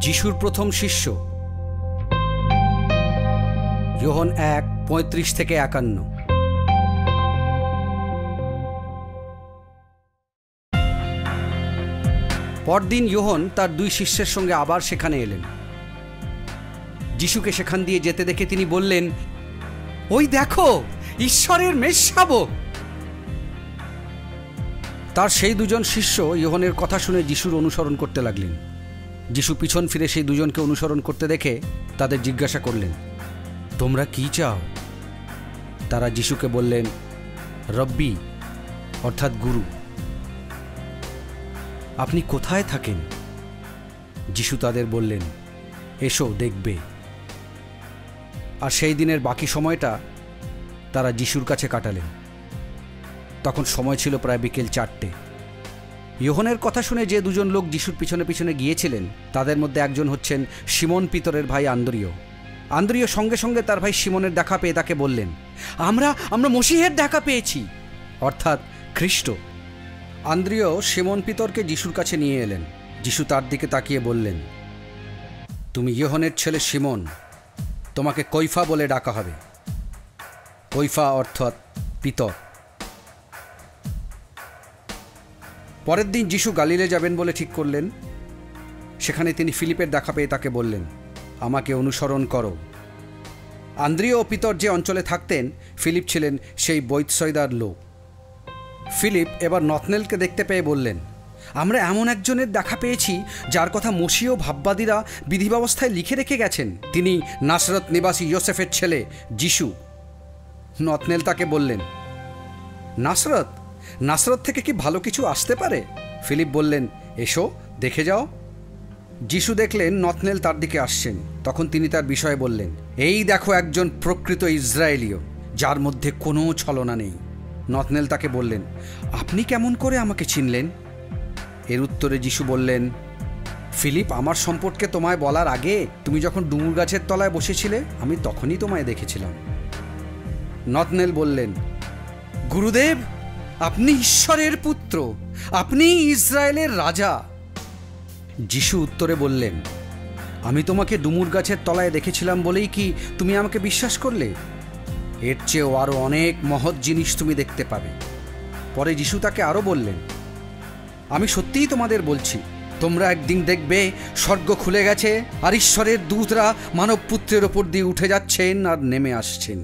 যিশুর প্রথম শিষ্য, যোহন 1:35-51। পরদিন যোহন তার দুই শিষ্যের সঙ্গে আবার সেখানে এলেন। যিশুকে সেখান দিয়ে যেতে দেখে তিনি বললেন, ওই দেখো, ঈশ্বরের মেষশাবক। তার সেই দুজন শিষ্য যোহনের কথা শুনে যিশুর অনুসরণ করতে লাগলেন। যিশু পিছন ফিরে সেই দুজনকে অনুসরণ করতে দেখে তাদের জিজ্ঞাসা করলেন, তোমরা কি চাও? তারা যিশুকে বললেন, রব্বি, অর্থাৎ গুরু, আপনি কোথায় থাকেন? যিশু তাদের বললেন, এসো দেখবে। আর সেই দিনের বাকি সময়টা তারা যিশুর কাছে কাটালেন। তখন সময় ছিল প্রায় বিকেল 4টে। যোহনের কথা শুনে যে দুজন লোক যিশুর পিছনে পিছনে গিয়েছিলেন তাদের মধ্যে একজন হচ্ছেন সিমন পিতরের ভাই আন্দ্রিয়। আন্দ্রিয় সঙ্গে সঙ্গে তার ভাই সিমনের দেখা পেয়ে তাকে বললেন, আমরা মসিহের দেখা পেয়েছি, অর্থাৎ খ্রিস্ট। আন্দ্রিয় সিমন পিতরকে যিশুর কাছে নিয়ে এলেন। যিশু তার দিকে তাকিয়ে বললেন, তুমি যোহনের ছেলে সিমন, তোমাকে কৈফা বলে ডাকা হবে। কৈফা অর্থাৎ পিতর। পরের দিন যিশু গালিলে যাবেন বলে ঠিক করলেন। সেখানে তিনি ফিলিপের দেখা পেয়ে তাকে বললেন, আমাকে অনুসরণ করো। আন্দ্রিয় ও পিতর যে অঞ্চলে থাকতেন, ফিলিপ ছিলেন সেই বৈতসয়দার লোক। ফিলিপ এবার নতনেলকে দেখতে পেয়ে বললেন, আমরা এমন একজনের দেখা পেয়েছি যার কথা মসীয় ভাববাদীরা বিধি ব্যবস্থায় লিখে রেখে গেছেন। তিনি নাসরত নিবাসী যোসেফের ছেলে যিশু। নতনেল তাকে বললেন, নাসরত থেকে কি ভালো কিছু আসতে পারে? ফিলিপ বললেন, এসো দেখে যাও। যিশু দেখলেন নতনেল তার দিকে আসছেন। তখন তিনি তার বিষয়ে বললেন, এই দেখো একজন প্রকৃত ইসরায়েলীয়, যার মধ্যে কোনো ছলনা নেই। নতনেল তাকে বললেন, আপনি কেমন করে আমাকে চিনলেন? এর উত্তরে যিশু বললেন, ফিলিপ আমার সম্পর্কে তোমায় বলার আগে তুমি যখন ডুমুর গাছের তলায় বসেছিলে, আমি তখনই তোমায় দেখেছিলাম। নতনেল বললেন, গুরুদেব, আপনি ঈশ্বরের পুত্র, আপনি ইসরায়েলের রাজা। যিশু উত্তরে বললেন, আমি তোমাকে ডুমুর গাছের তলায় দেখেছিলাম বলেই কি তুমি আমাকে বিশ্বাস করলে? এর চেয়েও আরও অনেক মহৎ জিনিস তুমি দেখতে পাবে। পরে যিশু তাকে আরও বললেন, আমি সত্যিই তোমাদের বলছি, তোমরা একদিন দেখবে স্বর্গ খুলে গেছে আর ঈশ্বরের দূতরা মানব পুত্রের ওপর দিয়ে উঠে যাচ্ছেন আর নেমে আসছেন।